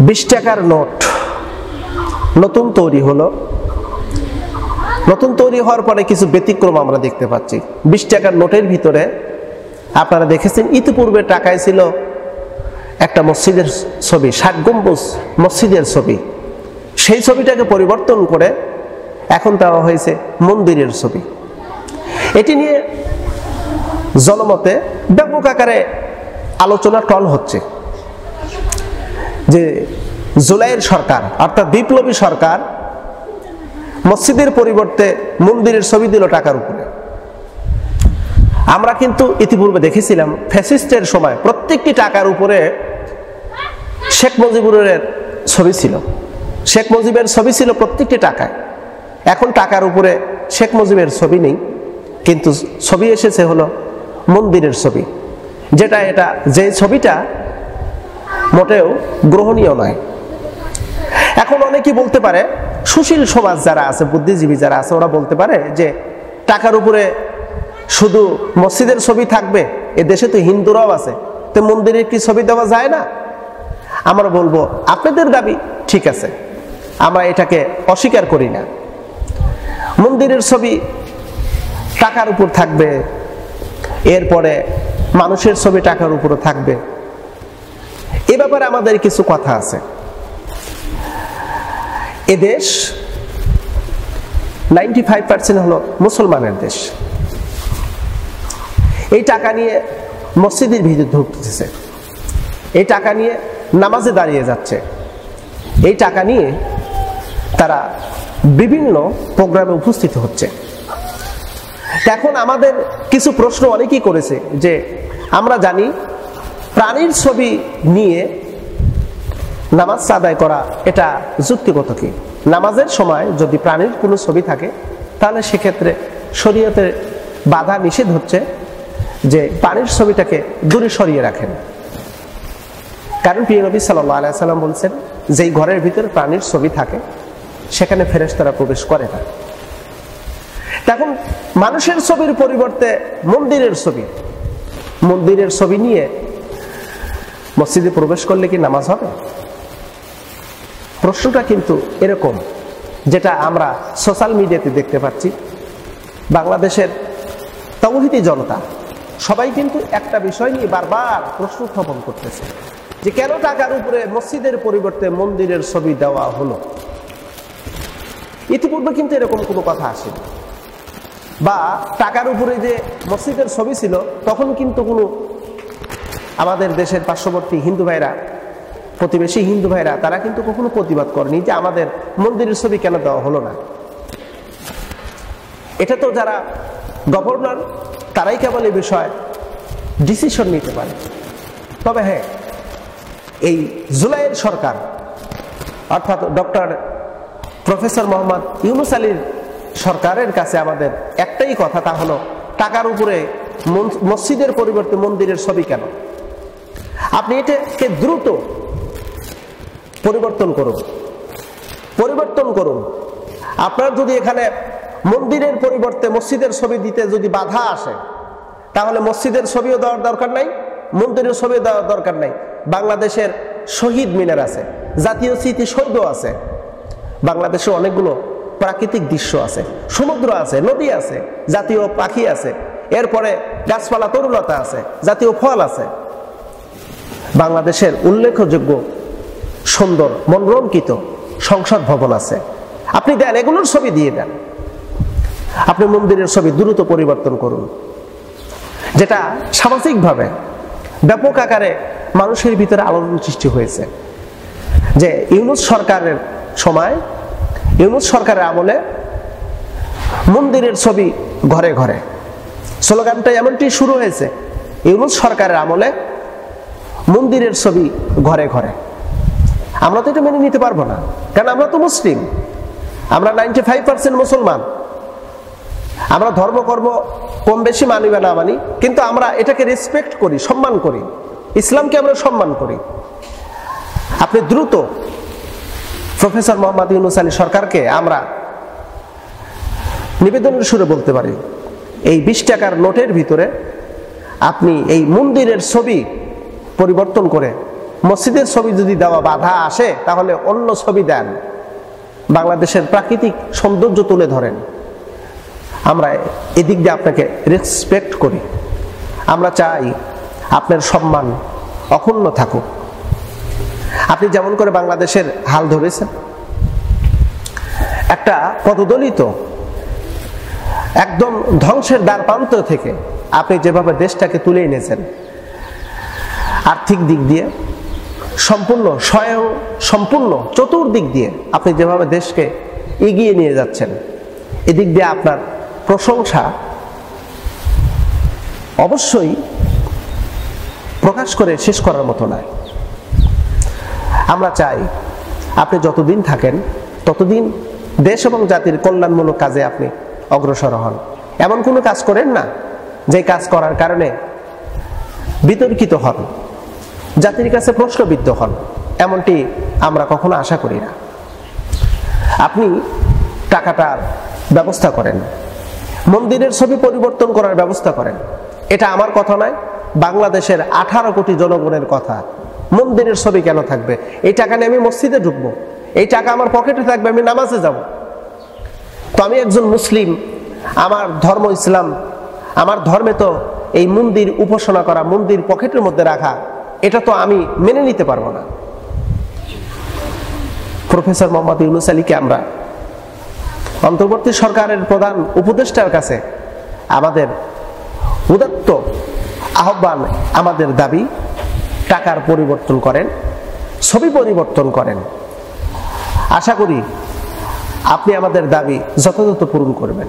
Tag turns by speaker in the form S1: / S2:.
S1: 20 টাকার নোট নতুন তৈরি হলো। নতুন তৈরি হওয়ার পরে কিছু ব্যতিক্রম আমরা দেখতে পাচ্ছি। 20 টাকার নোটের ভিতরে আপনারা দেখেছেন ইতিপূর্বে টাকায় ছিল একটা মসজিদের ছবি, 60 গম্বুজ মসজিদের ছবি। সেই ছবিটাকে পরিবর্তন করে এখন দেওয়া হয়েছে মন্দিরের ছবি। এটি নিয়ে জনমতে ব্যাপক আকারে আলোচনা টল হচ্ছে যে জুলাইয়ের সরকার অর্থাৎ বিপ্লবী সরকার মসজিদের পরিবর্তে মন্দিরের ছবি দিল টাকার উপরে। আমরা কিন্তু ইতিপূর্বে দেখেছিলাম ফ্যাসিস্টের সময় প্রত্যেকটি টাকার উপরে শেখ মুজিবুরের ছবি ছিল। শেখ মুজিবের ছবি ছিল প্রত্যেকটি টাকায়। এখন টাকার উপরে শেখ মুজিবের ছবি নেই, কিন্তু ছবি এসেছে হলো মন্দিরের ছবি, যে ছবিটা মোটেও গ্রহণীয় নয়। এখন অনেকেই বলতে পারে, সুশীল সমাজ যারা আছে, বুদ্ধিজীবী যারা আছে, ওরা বলতে পারে যে টাকার উপরে শুধু মসজিদের ছবি থাকবে, এ দেশে তো হিন্দুরাও আছে, তো মন্দিরের কি ছবি দেওয়া যায় না? আমরা বলবো আপনাদের দাবি ঠিক আছে, আমরা এটাকে অস্বীকার করি না। মন্দিরের ছবি টাকার উপর থাকবে, এরপরে মানুষের ছবি টাকার উপরে থাকবে, এ ব্যাপারে আমাদের কিছু কথা আছে। এদেশ 95% হলো মুসলমানের দেশ। এই টাকা নিয়ে মসজিদের ভিতরে ঢুকতেছে, এই টাকা নিয়ে নামাজে দাঁড়িয়ে যাচ্ছে, এই টাকা নিয়ে তারা বিভিন্ন প্রোগ্রামে উপস্থিত হচ্ছে। এখন আমাদের কিছু প্রশ্ন অনেকেই করেছে যে আমরা জানি প্রাণীর ছবি নিয়ে নামাজ আদায় করা এটা যুক্তিগত কি? নামাজের সময় যদি প্রাণীর কোনো ছবি থাকে তাহলে সেক্ষেত্রে শরীয়তের বাধা নিষেধ হচ্ছে যে প্রাণীর ছবিটাকে দূরে সরিয়ে রাখেন। কারণ প্রিয় নবী সাল্লাল্লাহু আলাইহি সাল্লাম বলছেন, যেই ঘরের ভিতরে প্রাণীর ছবি থাকে সেখানে ফেরেশতারা প্রবেশ করে না। এখন মানুষের ছবির পরিবর্তে মন্দিরের ছবি নিয়ে মসজিদে প্রবেশ করলে কি নামাজ হবে? প্রশ্নটা কিন্তু এরকম, যেটা আমরা সোশ্যাল মিডিয়াতে দেখতে পাচ্ছি। বাংলাদেশের তাওহীদি জনতা সবাই কিন্তু একটা বিষয় নিয়ে বারবার প্রশ্ন উত্থাপন করতেছে যে কেন টাকার উপরে মসজিদের পরিবর্তে মন্দিরের ছবি দেওয়া হলো। ইতিপূর্বে কিন্তু এরকম কোনো কথা আসেনি, বা টাকার উপরে যে মসজিদের ছবি ছিল তখন কিন্তু কোনো আমাদের দেশের পার্শ্ববর্তী হিন্দু ভাইরা, প্রতিবেশী হিন্দু ভাইরা, তারা কিন্তু কখনো প্রতিবাদ করেনি যে আমাদের মন্দিরের ছবি কেন দেওয়া হলো না। এটা তো যারা গভর্নর তারাই কেবল এই বিষয়ে ডিসিশন নিতে পারে। তবে হ্যাঁ, এই জুলাইয়ের সরকার অর্থাৎ ডক্টর প্রফেসর মোহাম্মদ ইউনূস আলীর সরকারের কাছে আমাদের একটাই কথা, তা হলো টাকার উপরে মসজিদের পরিবর্তে মন্দিরের ছবি কেন? আপনি এটাকে দ্রুত পরিবর্তন করুন। আপনার যদি এখানে মন্দিরের পরিবর্তে মসজিদের ছবি দিতে যদি বাধা আসে, তাহলে মসজিদের ছবিও দেওয়ার দরকার নাই, মন্দিরের ছবি দেওয়ার দরকার নাই। বাংলাদেশের শহীদ মিনার আছে, জাতীয় স্মৃতিসৌধ আছে, বাংলাদেশে অনেকগুলো প্রাকৃতিক দৃশ্য আছে, সমুদ্র আছে, নদী আছে, জাতীয় পাখি আছে, এরপরে গাছপালা তরুলতা আছে, জাতীয় ফল আছে। বাংলাদেশের উল্লেখযোগ্য সুন্দর মনোরঞ্জিত সংসদ ভবন আছে। আপনি দেন, এগুলোর ছবি দিয়ে দেন। আপনি মন্দিরের ছবি দ্রুত পরিবর্তন করুন, যেটা সামাজিকভাবে ব্যাপক আকারে মানুষের ভিতরে আলোড়ন সৃষ্টি হয়েছে। যে ইউনূস সরকারের সময়, ইউনূস সরকারের আমলে মন্দিরের ছবি ঘরে ঘরে, স্লোগানটা এমনটি শুরু হয়েছে, ইউনূস সরকারের আমলে মন্দিরের ছবি ঘরে ঘরে। আমরা তো এটা মেনে নিতে পারবো না, কারণ আমরা তো মুসলিম, আমরা 95% মুসলমান। আমরা ধর্মকর্ম কম বেশি মানি বা না মানি, কিন্তু আমরা এটাকে রেসপেক্ট করি, সম্মান করি, ইসলামকে আমরা সম্মান করি। আপনি দ্রুত প্রফেসর মোহাম্মদ ইউনূস আলী সরকারকে আমরা নিবেদনের সুরে বলতে পারি, এই 20 টাকার নোটের ভিতরে আপনি এই মন্দিরের ছবি পরিবর্তন করে মসজিদের ছবি যদি দেওয়া বাধা আসে তাহলে অন্য ছবি দেন, বাংলাদেশের প্রাকৃতিক সৌন্দর্য তুলে ধরেন। আমরা এদিক দিয়ে আপনাকে রেসপেক্ট করি। আমরা চাই আপনার সম্মান অক্ষুণ্ণ থাকুক। আপনি যেমন করে বাংলাদেশের হাল ধরেছেন, একটা পদদলিত একদম ধ্বংসের দ্বার প্রান্ত থেকে আপনি যেভাবে দেশটাকে তুলে এনেছেন, আর্থিক দিক দিয়ে সম্পূর্ণ স্বয়ং সম্পূর্ণ চতুর্দিক দিয়ে আপনি যেভাবে দেশকে এগিয়ে নিয়ে যাচ্ছেন, এদিক দিয়ে আপনার প্রশংসা অবশ্যই প্রকাশ করে শেষ করার মতো নয়। আমরা চাই আপনি যতদিন থাকেন ততদিন দেশ এবং জাতির কল্যাণমূলক কাজে আপনি অগ্রসর হন। এমন কোনো কাজ করেন না যে কাজ করার কারণে বিতর্কিত হন, জাতির কাছে প্রশ্নবিদ্ধ হন, এমনটি আমরা কখনো আশা করি না। আপনি টাকাটার ব্যবস্থা করেন, মন্দিরের ছবি পরিবর্তন করার ব্যবস্থা করেন। এটা আমার কথা নয়, বাংলাদেশের 18 কোটি জনগণের কথা। মন্দিরের ছবি কেন থাকবে? এই টাকা নিয়ে আমি মসজিদে ঢুকবো, এই টাকা আমার পকেটে থাকবে, আমি নামাজে যাব। তো আমি একজন মুসলিম, আমার ধর্ম ইসলাম, আমার ধর্মে তো এই মন্দির উপাসনা করা, মন্দির পকেটের মধ্যে রাখা, এটা তো আমি মেনে নিতে পারবো না। প্রফেসর মোহাম্মদ ইউনূস আলীকে আমরা অন্তর্বর্তী সরকারের প্রধান উপদেষ্টার কাছে আমাদের উদাত্ত আহ্বান, আমাদের দাবি, টাকার পরিবর্তন করেন, ছবি পরিবর্তন করেন। আশা করি আপনি আমাদের দাবি যথাযথ পূরণ করবেন।